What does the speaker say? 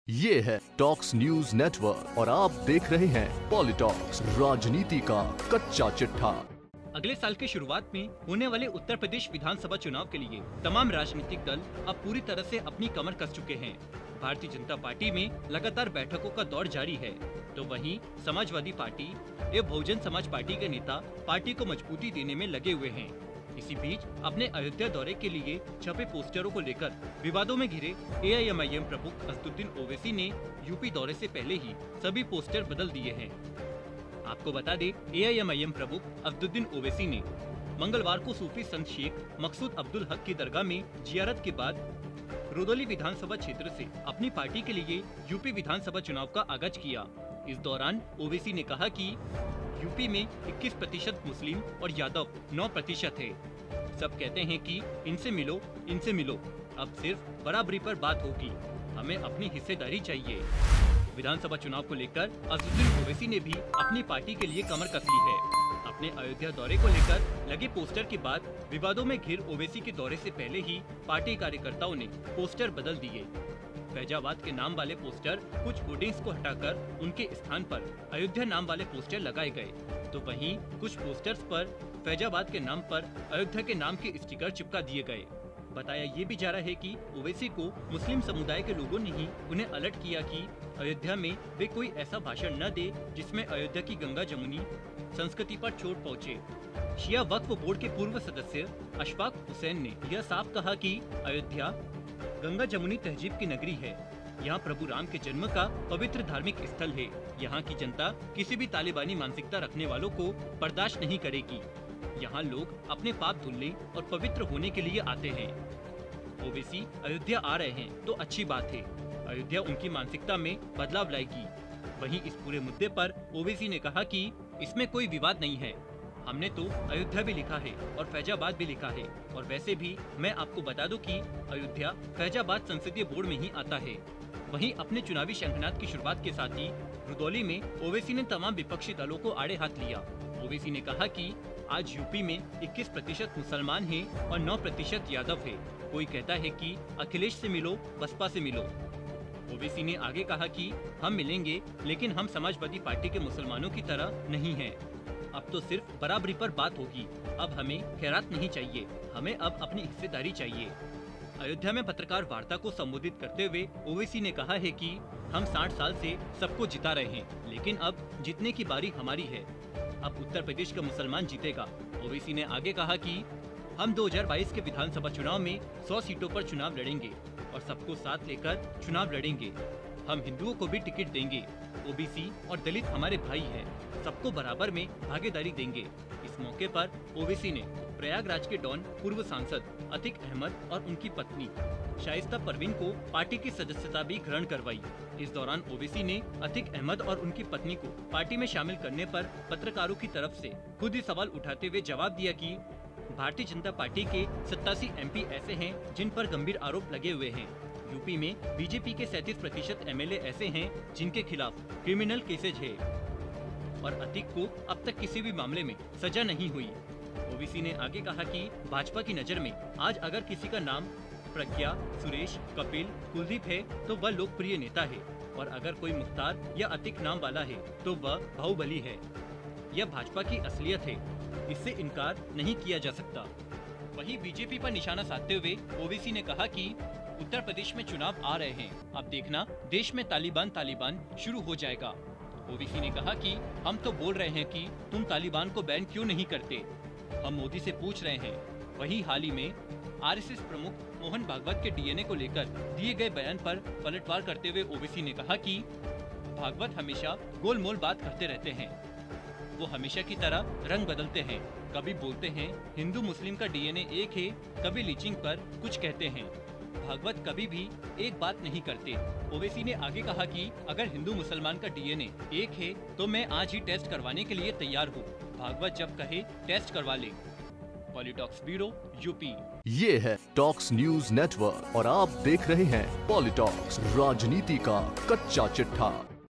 ये है talks news network और आप देख रहे हैं पॉलिटॉक्स, राजनीति का कच्चा चिट्ठा। अगले साल की शुरुआत में होने वाले उत्तर प्रदेश विधानसभा चुनाव के लिए तमाम राजनीतिक दल अब पूरी तरह से अपनी कमर कस चुके हैं। भारतीय जनता पार्टी में लगातार बैठकों का दौर जारी है, तो वहीं समाजवादी पार्टी एवं बहुजन समाज पार्टी के नेता पार्टी को मजबूती देने में लगे हुए हैं। इसी बीच अपने अयोध्या दौरे के लिए छपे पोस्टरों को लेकर विवादों में घिरे एआईएमआईएम प्रमुख असदुद्दीन ओवैसी ने यूपी दौरे से पहले ही सभी पोस्टर बदल दिए हैं। आपको बता दें, एआईएमआईएम प्रमुख असदुद्दीन ओवैसी ने मंगलवार को सूफी संत शेख मकसूद अब्दुल हक की दरगाह में जियारत के बाद रुदौली विधानसभा क्षेत्र से अपनी पार्टी के लिए यूपी विधानसभा चुनाव का आगाज किया। इस दौरान ओवैसी ने कहा कि यूपी में 21% मुस्लिम और यादव 9% है। सब कहते हैं कि इनसे मिलो, अब सिर्फ बराबरी पर बात होगी, हमें अपनी हिस्सेदारी चाहिए। विधानसभा चुनाव को लेकर असदुद्दीन ओवैसी ने भी अपनी पार्टी के लिए कमर कस ली है। अपने अयोध्या दौरे को लेकर लगे पोस्टर के बाद विवादों में घिर ओवैसी के दौरे से पहले ही पार्टी कार्यकर्ताओं ने पोस्टर बदल दिए। फैजाबाद के नाम वाले पोस्टर कुछ होर्डिंग्स को हटाकर उनके स्थान पर अयोध्या नाम वाले पोस्टर लगाए गए, तो वहीं कुछ पोस्टर्स पर फैजाबाद के नाम पर अयोध्या के नाम के स्टिकर चिपका दिए गए। बताया ये भी जा रहा है कि ओवैसी को मुस्लिम समुदाय के लोगों ने ही उन्हें अलर्ट किया कि अयोध्या में वे कोई ऐसा भाषण न दे जिसमें अयोध्या की गंगा जमुनी संस्कृति पर चोट पहुँचे। शिया वक्फ बोर्ड के पूर्व सदस्य अशफाक हुसैन ने यह साफ कहा कि अयोध्या गंगा जमुनी तहजीब की नगरी है। यहाँ प्रभु राम के जन्म का पवित्र धार्मिक स्थल है। यहाँ की जनता किसी भी तालिबानी मानसिकता रखने वालों को बर्दाश्त नहीं करेगी। यहाँ लोग अपने पाप धुलने और पवित्र होने के लिए आते हैं। ओवैसी अयोध्या आ रहे हैं तो अच्छी बात है, अयोध्या उनकी मानसिकता में बदलाव लाएगी। वहीं इस पूरे मुद्दे पर ओवैसी ने कहा कि इसमें कोई विवाद नहीं है, हमने तो अयोध्या भी लिखा है और फैजाबाद भी लिखा है, और वैसे भी मैं आपको बता दूं कि अयोध्या फैजाबाद संसदीय बोर्ड में ही आता है। वहीं अपने चुनावी शंखनाद की शुरुआत के साथ ही रुदौली में ओवैसी ने तमाम विपक्षी दलों को आड़े हाथ लिया। ओवैसी ने कहा कि आज यूपी में 21% मुसलमान हैं और 9% यादव है। कोई कहता है कि अखिलेश से मिलो, बसपा से मिलो। ओवैसी ने आगे कहा कि हम मिलेंगे, लेकिन हम समाजवादी पार्टी के मुसलमानों की तरह नहीं हैं। अब तो सिर्फ बराबरी पर बात होगी, अब हमें खैरात नहीं चाहिए, हमें अब अपनी हिस्सेदारी चाहिए। अयोध्या में पत्रकार वार्ता को संबोधित करते हुए ओवैसी ने कहा है कि हम 60 साल से सबको जिता रहे हैं, लेकिन अब जीतने की बारी हमारी है, अब उत्तर प्रदेश का मुसलमान जीतेगा। ओवैसी ने आगे कहा कि हम 2022 के विधानसभा चुनाव में 100 सीटों पर चुनाव लड़ेंगे और सबको साथ लेकर चुनाव लड़ेंगे। हम हिंदुओं को भी टिकट देंगे, ओबीसी और दलित हमारे भाई हैं, सबको बराबर में भागीदारी देंगे। इस मौके पर ओवैसी ने प्रयागराज के डॉन पूर्व सांसद अतीक अहमद और उनकी पत्नी शाइस्ता परवीन को पार्टी की सदस्यता भी ग्रहण करवाई। इस दौरान ओवैसी ने अतीक अहमद और उनकी पत्नी को पार्टी में शामिल करने पर पत्रकारों की तरफ से खुद ही सवाल उठाते हुए जवाब दिया कि भारतीय जनता पार्टी के 87 एमपी ऐसे हैं जिन पर गंभीर आरोप लगे हुए हैं। यूपी में बीजेपी के 37% एमएलए ऐसे हैं जिनके खिलाफ क्रिमिनल केसेज है और अतीक को अब तक किसी भी मामले में सजा नहीं हुई। ओवैसी ने आगे कहा कि भाजपा की नज़र में आज अगर किसी का नाम प्रज्ञा, सुरेश, कपिल, कुलदीप है तो वह लोकप्रिय नेता है, और अगर कोई मुख्तार या अतीक नाम वाला है तो वह बाहुबली है। यह भाजपा की असलियत है, इससे इनकार नहीं किया जा सकता। वहीं बीजेपी पर निशाना साधते हुए ओवैसी ने कहा कि उत्तर प्रदेश में चुनाव आ रहे हैं, अब देखना देश में तालिबान शुरू हो जाएगा। ओवैसी ने कहा कि हम तो बोल रहे हैं कि तुम तालिबान को बैन क्यों नहीं करते, हम मोदी से पूछ रहे हैं। वहीं हाल ही में आरएसएस प्रमुख मोहन भागवत के डीएनए को लेकर दिए गए बयान पर पलटवार करते हुए ओवैसी ने कहा कि भागवत हमेशा गोलमोल बात करते रहते हैं, वो हमेशा की तरह रंग बदलते हैं, कभी बोलते हैं हिंदू मुस्लिम का डीएनए एक है, कभी लीचिंग पर कुछ कहते हैं। भागवत कभी भी एक बात नहीं करते। ओवैसी ने आगे कहा कि अगर हिंदू मुसलमान का डीएनए एक है तो मैं आज ही टेस्ट करवाने के लिए तैयार हूँ, भागवत जब कहे टेस्ट करवा ले। PoliTalks bureau, UP. ये है टॉक्स न्यूज नेटवर्क और आप देख रहे हैं पॉलिटॉक्स, राजनीति का कच्चा चिट्ठा।